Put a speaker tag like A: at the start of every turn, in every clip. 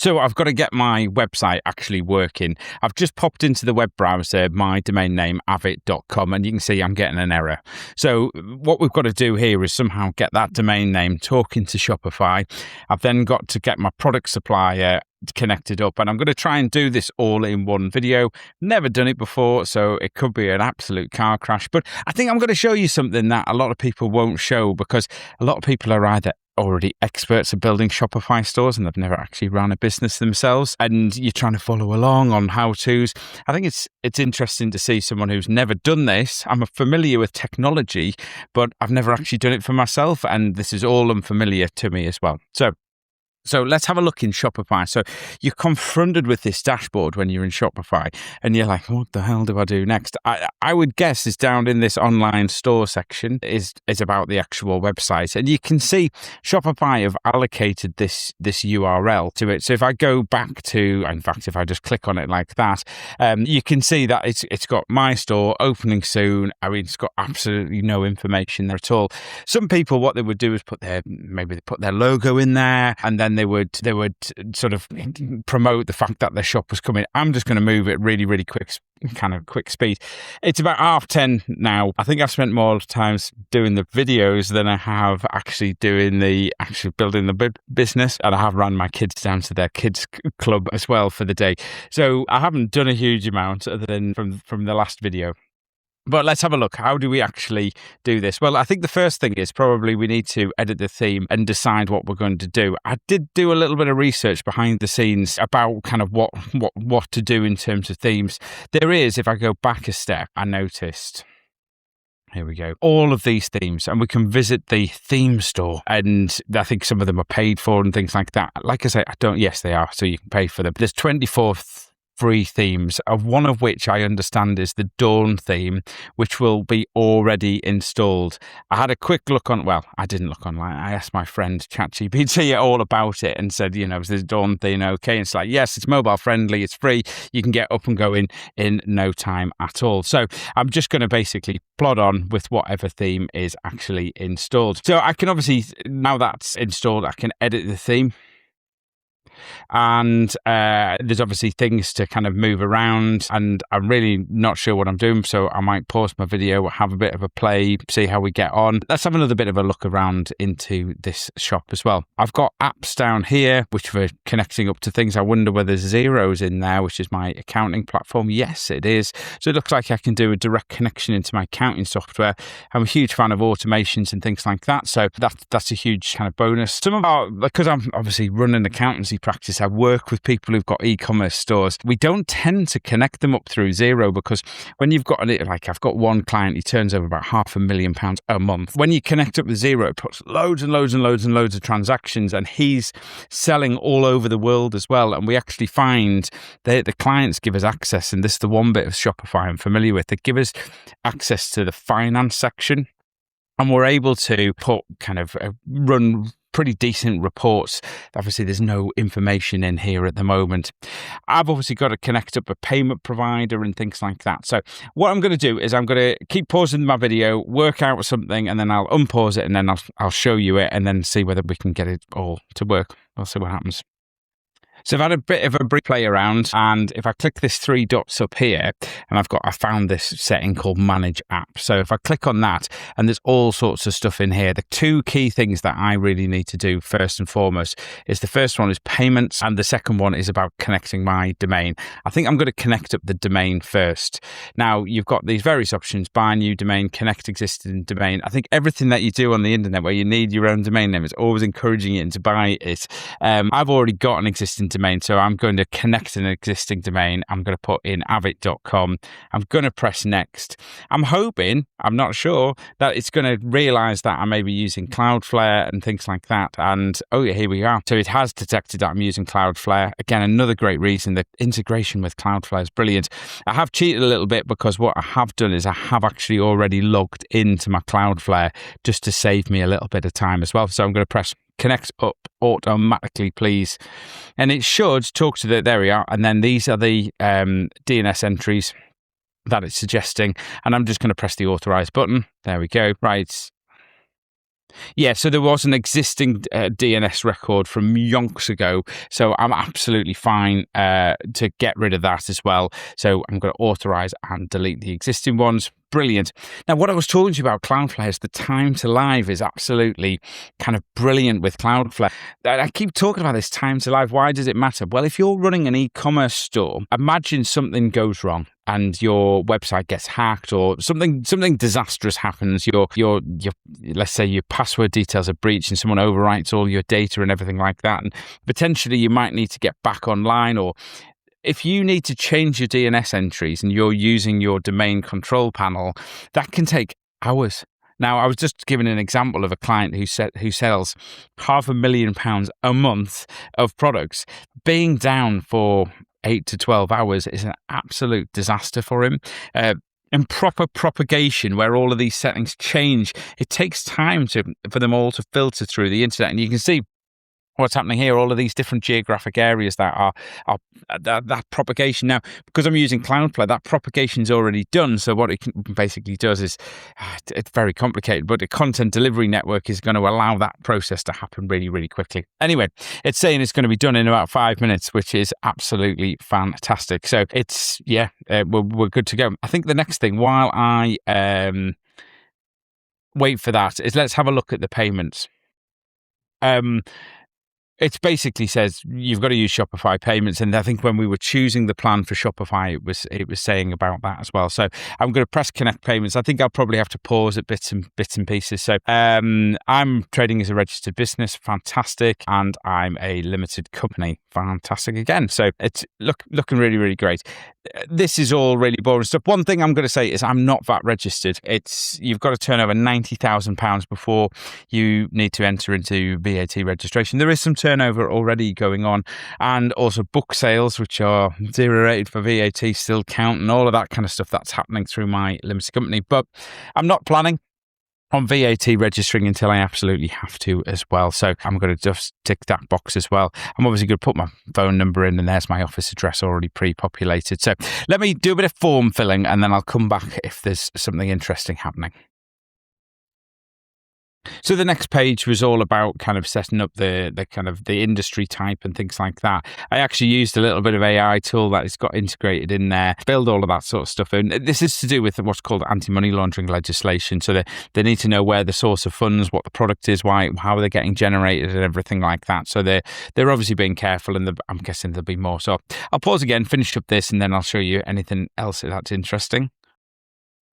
A: So I've got to get my website actually working. I've just popped into the web browser, my domain name, avit.com, and you can see I'm getting an error. So what we've got to do here is somehow get that domain name talking to Shopify. I've then got to get my product supplier connected up, and I'm going to try and do this all in one video. Never done it before, so it could be an absolute car crash. But I think I'm going to show you something that a lot of people won't show, because a lot of people are either already experts at building Shopify stores and they've never actually run a business themselves, and you're trying to follow along on how-tos. I think it's interesting to see someone who's never done this. I'm familiar with technology, but I've never actually done it for myself, and this is all unfamiliar to me as well. So let's have a look in Shopify. So you're confronted with this dashboard when you're in Shopify, and you're like, what the hell do I do next? I would guess is down in this online store section is about the actual website. And you can see Shopify have allocated this URL to it. So if I go back to, in fact, if I just click on it like that, you can see that it's got my store opening soon. I mean, it's got absolutely no information there at all. Some people, what they would do is put their logo in there, and then they would sort of promote the fact that their shop was coming. I'm just going to move it really, really quick speed. It's about 10:30 now. I think I've spent more times doing the videos than I have actually building the business. And I have run my kids down to their kids club as well for the day. So I haven't done a huge amount other than from the last video. But let's have a look. How do we actually do this? Well, I think the first thing is probably we need to edit the theme and decide what we're going to do. I did do a little bit of research behind the scenes about kind of what to do in terms of themes. There is, if I go back a step, I noticed, here we go, all of these themes, and we can visit the theme store, and I think some of them are paid for and things like that. Like I say, yes, they are, so you can pay for them. There's 24 free themes, one of which I understand is the Dawn theme, which will be already installed. I had a quick look I didn't look online. I asked my friend ChatGPT all about it and said, is this Dawn theme okay? And it's like, yes, it's mobile friendly, it's free, you can get up and going in no time at all. So I'm just going to basically plod on with whatever theme is actually installed. So I can obviously, now that's installed, I can edit the theme. And there's obviously things to kind of move around, and I'm really not sure what I'm doing, so I might pause my video, have a bit of a play, see how we get on. Let's have another bit of a look around into this shop as well. I've got apps down here which we're connecting up to things. I wonder whether Xero's in there, which is my accounting platform. Yes, it is. So it looks like I can do a direct connection into my accounting software. I'm a huge fan of automations and things like that, so that's a huge kind of bonus. Because I'm obviously running accountancy practice, I work with people who've got e-commerce stores. We don't tend to connect them up through Xero, because when you've got I've got one client, he turns over about £500,000 a month. When you connect up with Xero, it puts loads and loads and loads and loads of transactions, and he's selling all over the world as well. And we actually find the clients give us access, and this is the one bit of Shopify I'm familiar with, they give us access to the finance section, and we're able to run pretty decent reports. Obviously, there's no information in here at the moment. I've obviously got to connect up a payment provider and things like that. So what I'm going to do is I'm going to keep pausing my video, work out something, and then I'll unpause it, and then I'll show you it, and then see whether we can get it all to work. We'll see what happens. So I've had a bit of a brief play around, and if I click this 3 dots up here, and I found this setting called Manage App. So if I click on that, and there's all sorts of stuff in here. The two key things that I really need to do first and foremost is, the first one is payments, and the second one is about connecting my domain. I think I'm going to connect up the domain first. Now, you've got these various options: buy a new domain, connect existing domain. I think everything that you do on the internet where you need your own domain name is always encouraging you to buy it. I've already got an existing domain, so I'm going to connect an existing domain. I'm going to put in avit.com. I'm going to press next. I'm hoping, I'm not sure, that it's going to realize that I may be using Cloudflare and things like that. And oh yeah, here we are. So it has detected that I'm using Cloudflare. Again, another great reason. The integration with Cloudflare is brilliant. I have cheated a little bit, because what I have done is I have actually already logged into my Cloudflare just to save me a little bit of time as well. So I'm going to press connect up automatically, please. And it should talk to there we are. And then these are the DNS entries that it's suggesting. And I'm just going to press the authorize button. There we go. Right. Yeah, so there was an existing DNS record from yonks ago, so I'm absolutely fine to get rid of that as well. So I'm going to authorize and delete the existing ones. Brilliant. Now, what I was talking to you about Cloudflare is the time to live is absolutely kind of brilliant with Cloudflare. I keep talking about this time to live. Why does it matter? Well, if you're running an e-commerce store, imagine something goes wrong and your website gets hacked or something disastrous happens. Your let's say your password details are breached and someone overwrites all your data and everything like that. And potentially you might need to get back online, or if you need to change your DNS entries and you're using your domain control panel, that can take hours. Now, I was just giving an example of a client who sells £500,000 a month of products. Being down for 8 to 12 hours is an absolute disaster for him. Improper propagation, where all of these settings change, it takes time for them all to filter through the internet. And you can see what's happening here, all of these different geographic areas that are that propagation. Now, because I'm using Cloudflare, that propagation is already done. So what it basically does is, it's very complicated, but the content delivery network is going to allow that process to happen really, really quickly. Anyway, it's saying it's going to be done in about 5 minutes, which is absolutely fantastic. So we're good to go. I think the next thing, while I wait for that, is let's have a look at the payments. It basically says you've got to use Shopify Payments, and I think when we were choosing the plan for Shopify, it was saying about that as well. So I'm going to press Connect Payments. I think I'll probably have to pause at bits and pieces. So I'm trading as a registered business, fantastic, and I'm a limited company, fantastic again. So it's looking really, really great. This is all really boring stuff. One thing I'm going to say is I'm not VAT registered. You've got to turn over £90,000 before you need to enter into VAT registration. There is some turnover already going on, and also book sales, which are 0 rated for VAT, still count, and all of that kind of stuff that's happening through my limited company. But I'm not planning on VAT registering until I absolutely have to as well. So I'm going to just tick that box as well. I'm obviously going to put my phone number in, and there's my office address already pre-populated. So let me do a bit of form filling, and then I'll come back if there's something interesting happening. So the next page was all about kind of setting up the kind of the industry type and things like that. I actually used a little bit of AI tool that has got integrated in there, build all of that sort of stuff. And this is to do with what's called anti-money laundering legislation. So they need to know where the source of funds, what the product is, how they're getting generated and everything like that. So they're obviously being careful, and I'm guessing there'll be more. So I'll pause again, finish up this, and then I'll show you anything else that's interesting.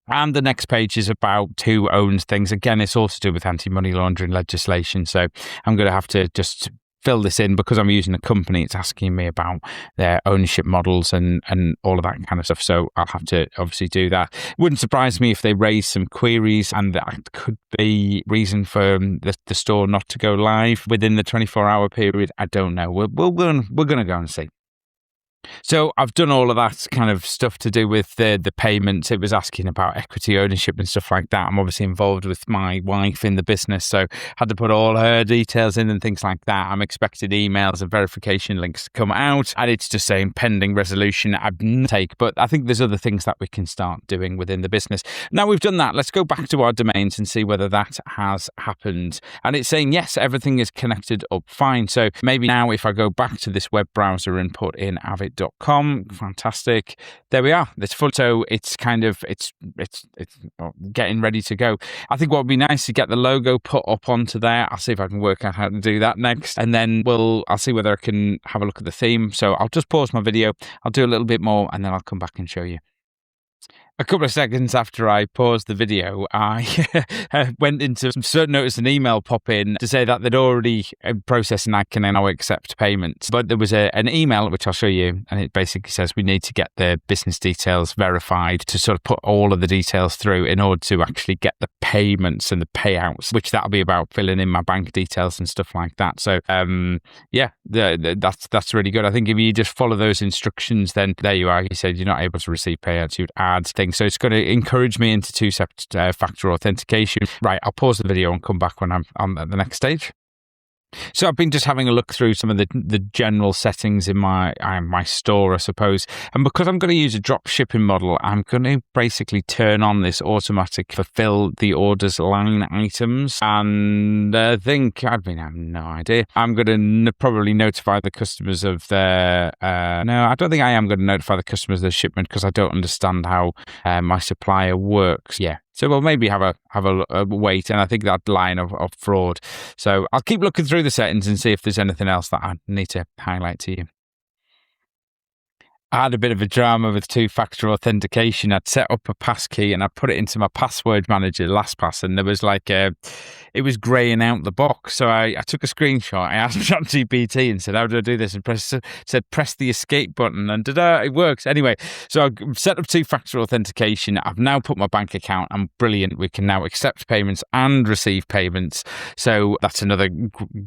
A: And the next page is about who owns things. Again, it's all to do with anti-money laundering legislation. So I'm going to have to just fill this in because I'm using a company. It's asking me about their ownership models and all of that kind of stuff. So I'll have to obviously do that. It wouldn't surprise me if they raise some queries, and that could be reason for the store not to go live within the 24-hour period. I don't know. We're going to go and see. So I've done all of that kind of stuff to do with the payments. It was asking about equity ownership and stuff like that. I'm obviously involved with my wife in the business, so had to put all her details in and things like that. I'm expecting emails and verification links to come out, and it's just saying pending resolution. But I think there's other things that we can start doing within the business. Now we've done that, let's go back to our domains and see whether that has happened. And it's saying, yes, everything is connected up fine. So maybe now if I go back to this web browser and put in avid.com, fantastic. There we are. It's full. So it's kind of it's getting ready to go. I think what would be nice to get the logo put up onto there. I'll see if I can work out how to do that next, and then I'll see whether I can have a look at the theme. So I'll just pause my video. I'll do a little bit more, and then I'll come back and show you. A couple of seconds after I paused the video, I went into noticed an email pop in to say that they'd already processed and I can now accept payments. But there was an email, which I'll show you, and it basically says we need to get the business details verified to sort of put all of the details through in order to actually get the payments and the payouts, which that'll be about filling in my bank details and stuff like that. So, that's really good. I think if you just follow those instructions, then there you are. You said you're not able to receive payouts, you'd add things. So it's going to encourage me into two-factor authentication. Right, I'll pause the video and come back when I'm on the next stage. So I've been just having a look through some of the general settings in my store, I suppose. And because I'm going to use a drop shipping model, I'm going to basically turn on this automatic fulfill the orders line items. And I have no idea. I'm going to probably notify the customers of their... no, I don't think I am going to notify the customers of their shipment because I don't understand how my supplier works. Yeah. So we'll maybe have a wait, and I think that line of fraud. So I'll keep looking through the settings and see if there's anything else that I need to highlight to you. I had a bit of a drama with two-factor authentication. I'd set up a passkey and I put it into my password manager, LastPass, and there was it was greying out the box. So I took a screenshot. I asked ChatGPT and said, how do I do this? And press the escape button, and it works. Anyway, so I set up two-factor authentication. I've now put my bank account. I'm brilliant. We can now accept payments and receive payments. So that's another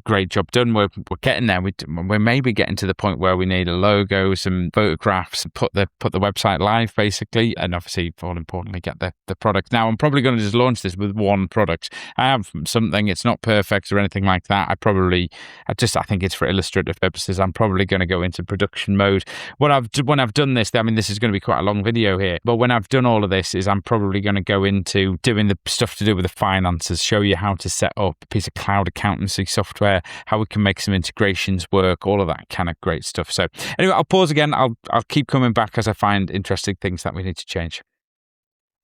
A: great job done. We're getting there. We're maybe getting to the point where we need a logo, some photographs, put the website live basically, and obviously more importantly get the product. Now I'm probably going to just launch this with one product. I have something, it's not perfect or anything like that. I think it's for illustrative purposes. I'm probably going to go into production mode. When I've done this, I mean this is going to be quite a long video here, but when I've done all of this is I'm probably going to go into doing the stuff to do with the finances, show you how to set up a piece of cloud accountancy software, how we can make some integrations work, all of that kind of great stuff. So anyway, I'll pause again. I'll keep coming back as I find interesting things that we need to change.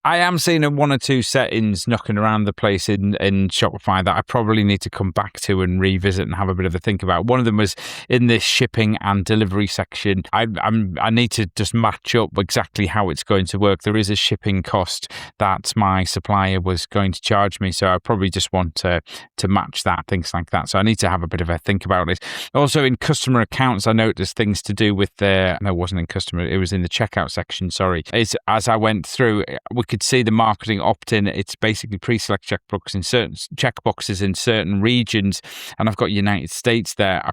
A: I am seeing one or two settings knocking around the place in Shopify that I probably need to come back to and revisit and have a bit of a think about. One of them was in this shipping and delivery section. I need to just match up exactly how it's going to work. There is a shipping cost that my supplier was going to charge me, so I probably just want to match that, things like that. So I need to have a bit of a think about it. Also in customer accounts, I noticed things to do with it wasn't in customer, it was in the checkout section, sorry. As I went through, we could see the marketing opt-in. It's basically pre-select checkboxes in certain regions, and I've got United States there. I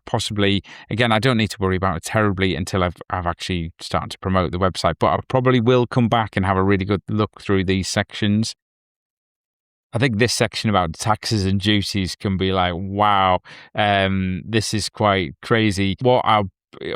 A: don't need to worry about it terribly until I've actually started to promote the website, but I probably will come back and have a really good look through these sections. I think this section about taxes and duties can be like, wow, this is quite crazy.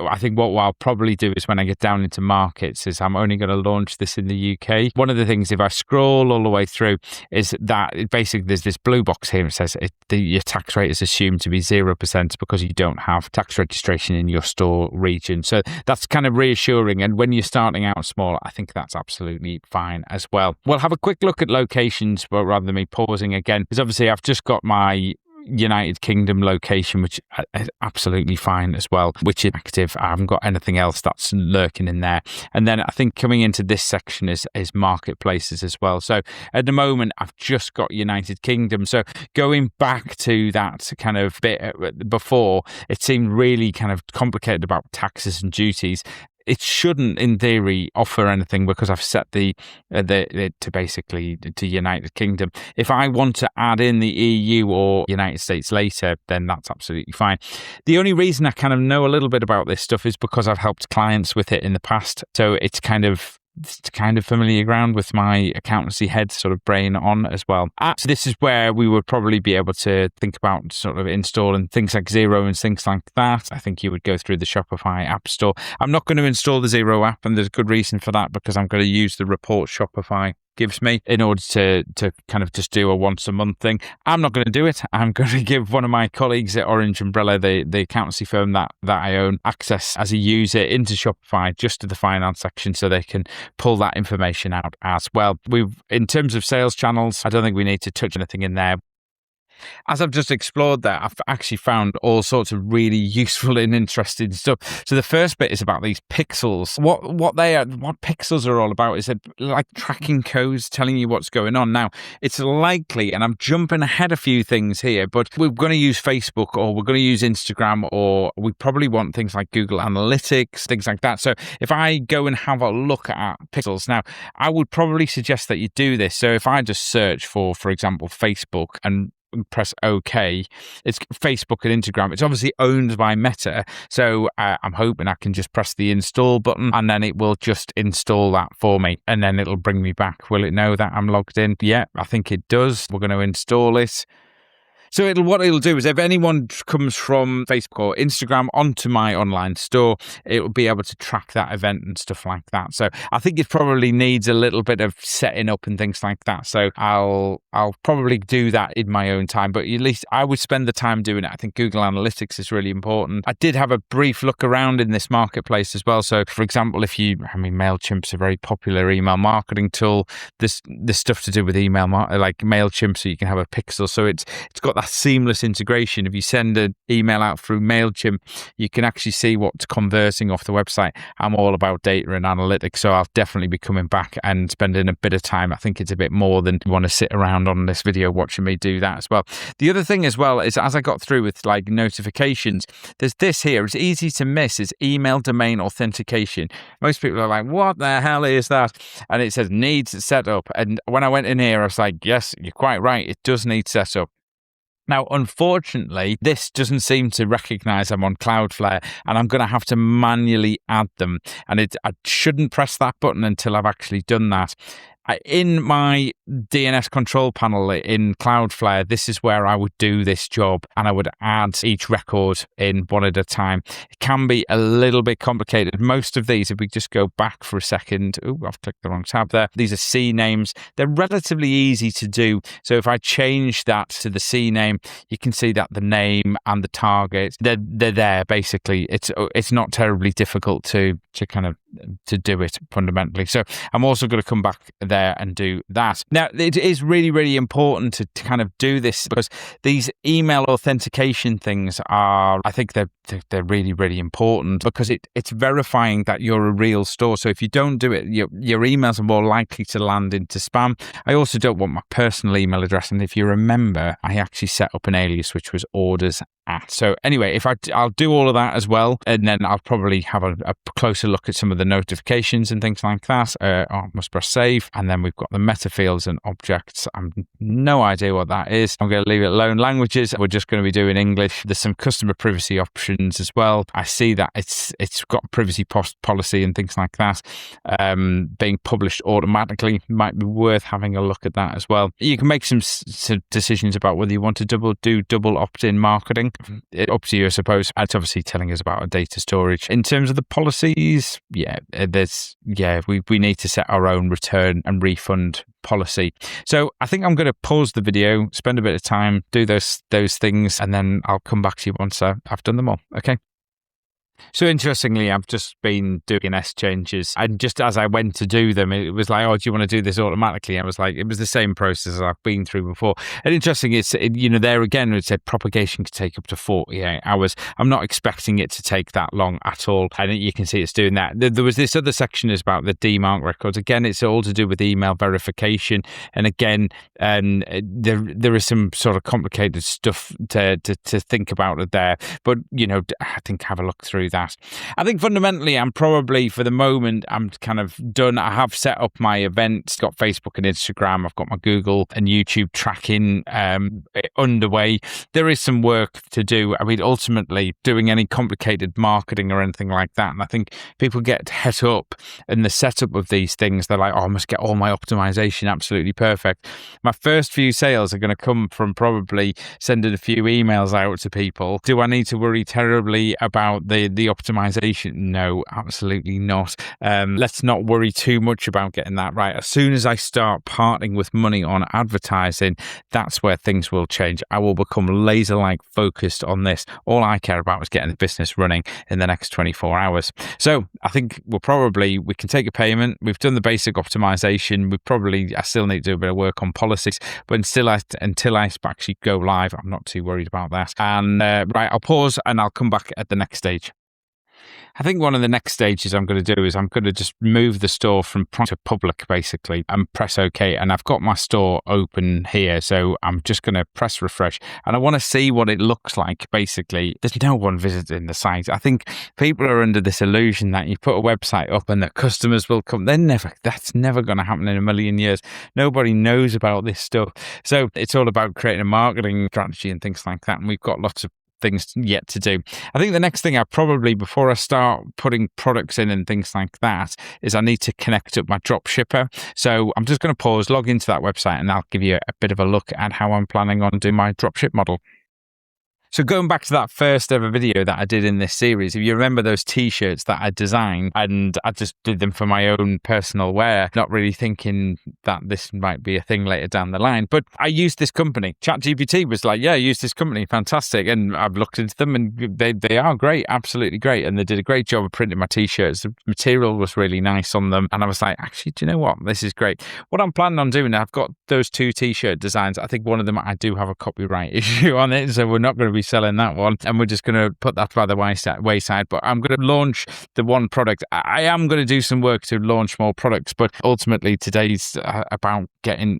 A: I think what I'll probably do is when I get down into markets is I'm only going to launch this in the UK. One of the things, if I scroll all the way through, is that basically there's this blue box here. It says your tax rate is assumed to be 0% because you don't have tax registration in your store region. So that's kind of reassuring. And when you're starting out small, I think that's absolutely fine as well. We'll have a quick look at locations, but rather than me pausing again, because obviously I've just got my United Kingdom location, which is absolutely fine as well, which is active. I haven't got anything else that's lurking in there. And then I think coming into this section is marketplaces as well. So at the moment, I've just got United Kingdom. So going back to that kind of bit before, it seemed really kind of complicated about taxes and duties. It shouldn't, in theory, offer anything because I've set to United Kingdom. If I want to add in the EU or United States later, then that's absolutely fine. The only reason I kind of know a little bit about this stuff is because I've helped clients with it in the past. So it's kind of familiar ground with my accountancy head sort of brain on as well. So this is where we would probably be able to think about sort of installing things like Xero and things like that. I think you would go through the Shopify App Store. I'm not going to install the Xero app, and there's a good reason for that because I'm going to use the report Shopify gives me in order to kind of just do a once a month thing. I'm not going to do it. I'm going to give one of my colleagues at Orange Umbrella, the accountancy firm that I own, access as a user into Shopify just to the finance section so they can pull that information out as well. In terms of sales channels, I don't think we need to touch anything in there. As I've just explored that, I've actually found all sorts of really useful and interesting stuff. So the first bit is about these pixels. What pixels are all about is like tracking codes telling you what's going on. Now, it's likely, and I'm jumping ahead a few things here, but we're going to use Facebook or we're going to use Instagram, or we probably want things like Google Analytics, things like that. So if I go and have a look at pixels, now, I would probably suggest that you do this. So if I just search for example, Facebook and press OK, it's Facebook and Instagram. It's obviously owned by Meta, so I'm hoping I can just press the install button and then it will just install that for me, and then it'll bring me back. Will it know that I'm logged in? Yeah, I think it does. We're going to install it. So what it'll do is if anyone comes from Facebook or Instagram onto my online store, it will be able to track that event and stuff like that. So I think it probably needs a little bit of setting up and things like that. So I'll probably do that in my own time, but at least I would spend the time doing it. I think Google Analytics is really important. I did have a brief look around in this marketplace as well. So for example, MailChimp's a very popular email marketing tool. There's stuff to do with email, like MailChimp, so you can have a pixel. So it's got that seamless integration. If you send an email out through MailChimp, you can actually see what's converting off the website. I'm all about data and analytics, so I'll definitely be coming back and spending a bit of time. I think it's a bit more than you want to sit around on this video watching me do that as well. The other thing as well is, as I got through with like notifications, there's this here. It's easy to miss. Is email domain authentication. Most people are like, what the hell is that? And it says needs setup. And when I went in here, I was like, yes, you're quite right. It does need setup. Now, unfortunately, this doesn't seem to recognize I'm on Cloudflare, and I'm going to have to manually add them. And I shouldn't press that button until I've actually done that. In my DNS control panel in Cloudflare, this is where I would do this job, and I would add each record in one at a time. It can be a little bit complicated. Most of these, if we just go back for a second, I've clicked the wrong tab there. These are C names. They're relatively easy to do. So if I change that to the C name, you can see that the name and the target, they're there basically. It's not terribly difficult to do it fundamentally. So I'm also going to come back there and do that. Now, it is really, really important to kind of do this, because these email authentication things are, I think they're really, really important, because it's verifying that you're a real store. So if you don't do it, your emails are more likely to land into spam. I also don't want my personal email address. And if you remember, I actually set up an alias, which was orders at. So anyway, I'll do all of that as well, and then I'll probably have a closer look at some of the notifications and things like that. I must press save, and then we've got the meta fields and objects. I've no idea what that is. I'm going to leave it alone. Languages, we're just going to be doing English. There's some customer privacy options as well. I see that it's got privacy policy and things like that being published automatically. Might be worth having a look at that as well. You can make some decisions about whether you want to do double opt-in marketing. Up to you, I suppose. It's obviously telling us about our data storage. In terms of the policies, we need to set our own return and refund policy. So I think I'm going to pause the video, spend a bit of time, do those things, and then I'll come back to you once I've done them all. Okay. So interestingly, I've just been doing DNS changes, and just as I went to do them, it was like, oh, do you want to do this automatically? I was like, it was the same process as I've been through before. And interesting, there again, it said propagation could take up to 48 hours. I'm not expecting it to take that long at all. And you can see it's doing that. There was this other section is about the DMARC records. Again, it's all to do with email verification. And again, there is some sort of complicated stuff to think about there. But, I think have a look through that. I think fundamentally, I'm probably, for the moment, I'm kind of done. I have set up my events, got Facebook and Instagram. I've got my Google and YouTube tracking underway. There is some work to do. I mean, ultimately, doing any complicated marketing or anything like that. And I think people get het up in the setup of these things. They're like, oh, I must get all my optimization absolutely perfect. My first few sales are going to come from probably sending a few emails out to people. Do I need to worry terribly about the optimization? No, absolutely not. Let's not worry too much about getting that right. As soon as I start parting with money on advertising, that's where things will change. I will become laser-like focused on this. All I care about is getting the business running in the next 24 hours. So I think we can take a payment. We've done the basic optimization. I still need to do a bit of work on policies, but until I actually go live, I'm not too worried about that. And I'll pause and I'll come back at the next stage. I think one of the next stages I'm going to do is I'm going to just move the store from private to public, basically, and press OK. And I've got my store open here, so I'm just going to press refresh. And I want to see what it looks like, basically. There's no one visiting the site. I think people are under this illusion that you put a website up and that customers will come. That's never going to happen in a million years. Nobody knows about this stuff. So it's all about creating a marketing strategy and things like that. And we've got lots of things yet to do. I think the next thing before I start putting products in and things like that, is I need to connect up my drop shipper. So I'm just going to pause, log into that website, and I'll give you a bit of a look at how I'm planning on doing my dropship model. So going back to that first ever video that I did in this series, if you remember those t-shirts that I designed, and I just did them for my own personal wear, not really thinking that this might be a thing later down the line. But I used this company. ChatGPT was like, yeah, use this company, fantastic. And I've looked into them and they are great, absolutely great. And they did a great job of printing my t-shirts. The material was really nice on them. And I was like, actually, do you know what? This is great. What I'm planning on doing, I've got those 2 t-shirt designs. I think one of them, I do have a copyright issue on it, so we're not going to be selling that one, and we're just going to put that by the wayside. But I'm going to launch the one product. I am going to do some work to launch more products, but ultimately today's about getting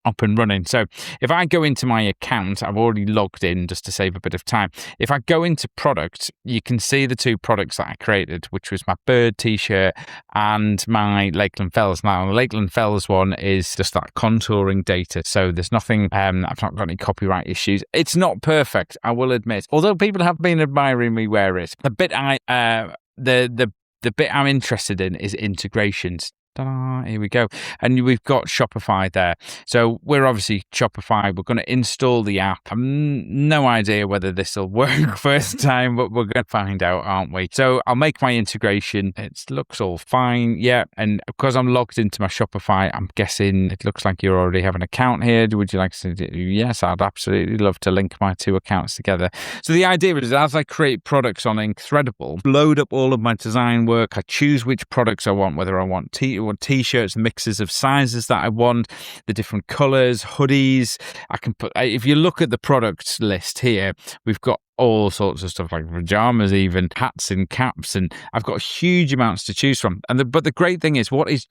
A: up and running. So if I go into my account, I've already logged in just to save a bit of time. If I go into product, you can see the 2 products that I created, which was my bird t-shirt and my Lakeland Fells. Now, the Lakeland Fells one is just that contouring data. So there's nothing, I've not got any copyright issues. It's not perfect, I will admit. Although people have been admiring me wear it. The bit the bit I'm interested in is integrations. Ta-da, here we go. And we've got Shopify there. So we're obviously Shopify. We're going to install the app. I've no idea whether this will work first time, but we're going to find out, aren't we? So I'll make my integration. It looks all fine. Yeah. And because I'm logged into my Shopify, I'm guessing it looks like you already have an account here. Would you like to do? Yes, I'd absolutely love to link my 2 accounts together. So the idea is, as I create products on Incredible, load up all of my design work, I choose which products I want, whether I want t-shirts, mixes of sizes that I want, the different colors, hoodies. I can put, if you look at the products list here, we've got all sorts of stuff like pajamas, even hats and caps, and I've got huge amounts to choose from. But the great thing is, what is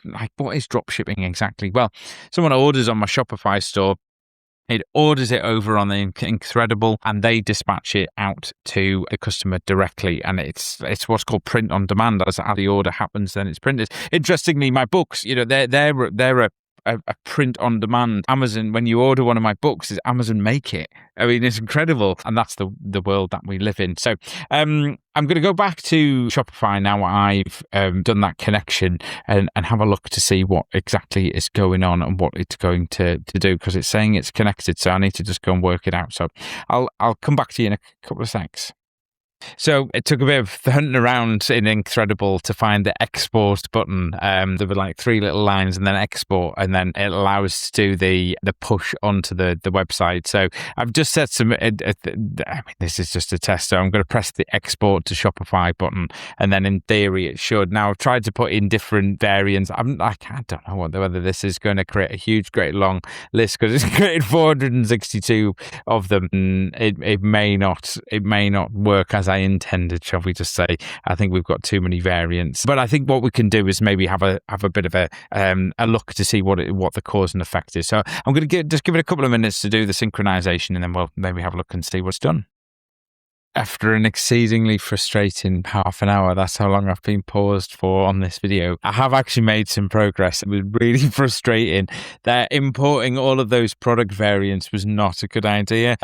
A: drop shipping exactly? Well, someone orders on my Shopify store. It orders it over on the Incredible, and they dispatch it out to the customer directly. And it's what's called print on demand. As the order happens, then it's printed. Interestingly, my books, they're a print on demand. Amazon, when you order one of my books, is Amazon make it. I mean, it's incredible, and that's the world that we live in. So I'm going to go back to Shopify now. I've done that connection and have a look to see what exactly is going on and what it's going to do, because it's saying it's connected. So I need to just go and work it out. So I'll come back to you in a couple of seconds. So it took a bit of hunting around in Incredible to find the export button. There were like 3 little lines and then export, and then it allows us to do the push onto the website. So I've just set some, I mean, this is just a test. So I'm going to press the export to Shopify button, and then in theory it should. Now I've tried to put in different variants. I don't know whether this is going to create a huge, great long list, because it's created 462 of them. It may not work as I intended, shall we just say. I think we've got too many variants. But I think what we can do is maybe have a bit of a look to see what the cause and effect is. So I'm going to just give it a couple of minutes to do the synchronization, and then we'll maybe have a look and see what's done. After an exceedingly frustrating half an hour, that's how long I've been paused for on this video, I have actually made some progress. It was really frustrating that importing all of those product variants was not a good idea.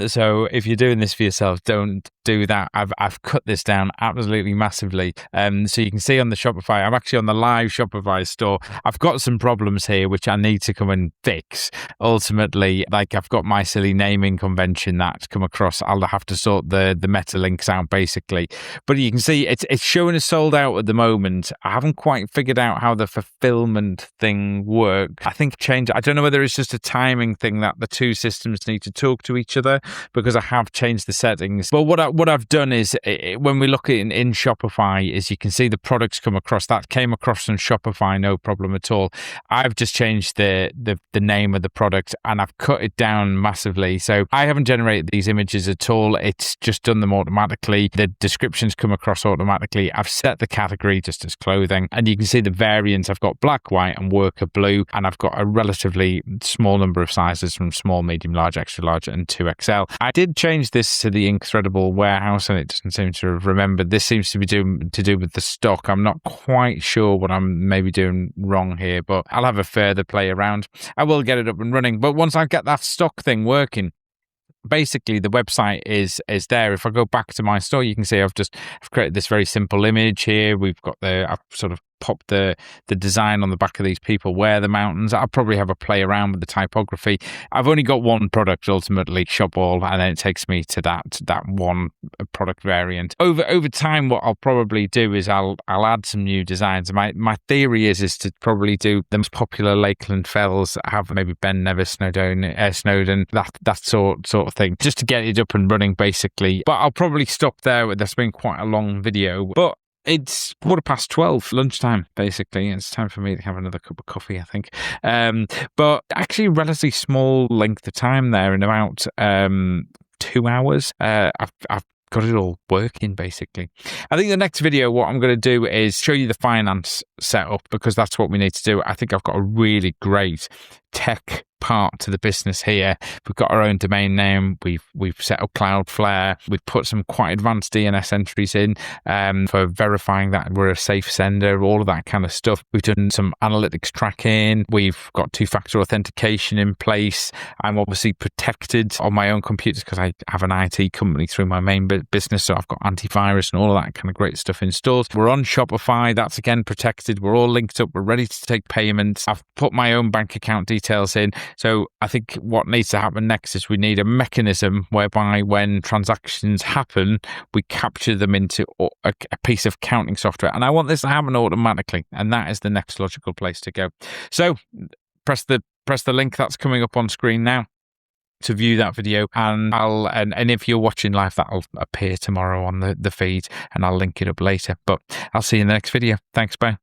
A: So if you're doing this for yourself, don't do that. I've cut this down absolutely massively. So you can see on the Shopify, I'm actually on the live Shopify store. I've got some problems here which I need to come and fix. Ultimately, like I've got my silly naming convention that's come across. I'll have to sort the meta links out basically. But you can see it's showing as sold out at the moment. I haven't quite figured out how the fulfillment thing works. I think I don't know whether it's just a timing thing that the 2 systems need to talk to each other, because I have changed the settings. But what I've done is, when we look in Shopify, is you can see the products come across. That came across on Shopify, no problem at all. I've just changed the name of the product, and I've cut it down massively. So I haven't generated these images at all. It's just done them automatically. The descriptions come across automatically. I've set the category just as clothing, and you can see the variants. I've got black, white, and worker blue, and I've got a relatively small number of sizes from small, medium, large, extra large, and 2XL. I did change this to the Incredible warehouse, and it doesn't seem to have remembered. This seems to be to do with the stock. I'm not quite sure what I'm maybe doing wrong here, but I'll have a further play around. I will get it up and running, but once I get that stock thing working, basically the website is there. If I go back to my store, you can see I've created this very simple image here. I've sort of popped the design on the back of these people wear the mountains. I'll probably have a play around with the typography. I've only got one product ultimately, shop all, and then it takes me to that one product variant. Over time, what I'll probably do is I'll add some new designs. My theory is to probably do the most popular Lakeland fells, have maybe Ben Nevis, Snowden, that sort of thing, just to get it up and running basically. But I'll probably stop there. That's been quite a long video, but it's 12:15, lunchtime, basically. It's time for me to have another cup of coffee, I think. But actually, relatively small length of time there, in about 2 hours. I've got it all working, basically. I think the next video, what I'm going to do is show you the finance setup, because that's what we need to do. I think I've got a really great tech part to the business here. We've got our own domain name. We've set up Cloudflare. We've put some quite advanced DNS entries in for verifying that we're a safe sender, all of that kind of stuff. We've done some analytics tracking. We've got two-factor authentication in place. I'm obviously protected on my own computers because I have an IT company through my main business, so I've got antivirus and all of that kind of great stuff installed. We're on Shopify. That's again protected. We're all linked up. We're ready to take payments. I've put my own bank account details in. So I think what needs to happen next is we need a mechanism whereby when transactions happen, we capture them into a piece of accounting software. And I want this to happen automatically. And that is the next logical place to go. So press the link that's coming up on screen now to view that video, and if you're watching live, that'll appear tomorrow on the feed, and I'll link it up later. But I'll see you in the next video. Thanks, bye.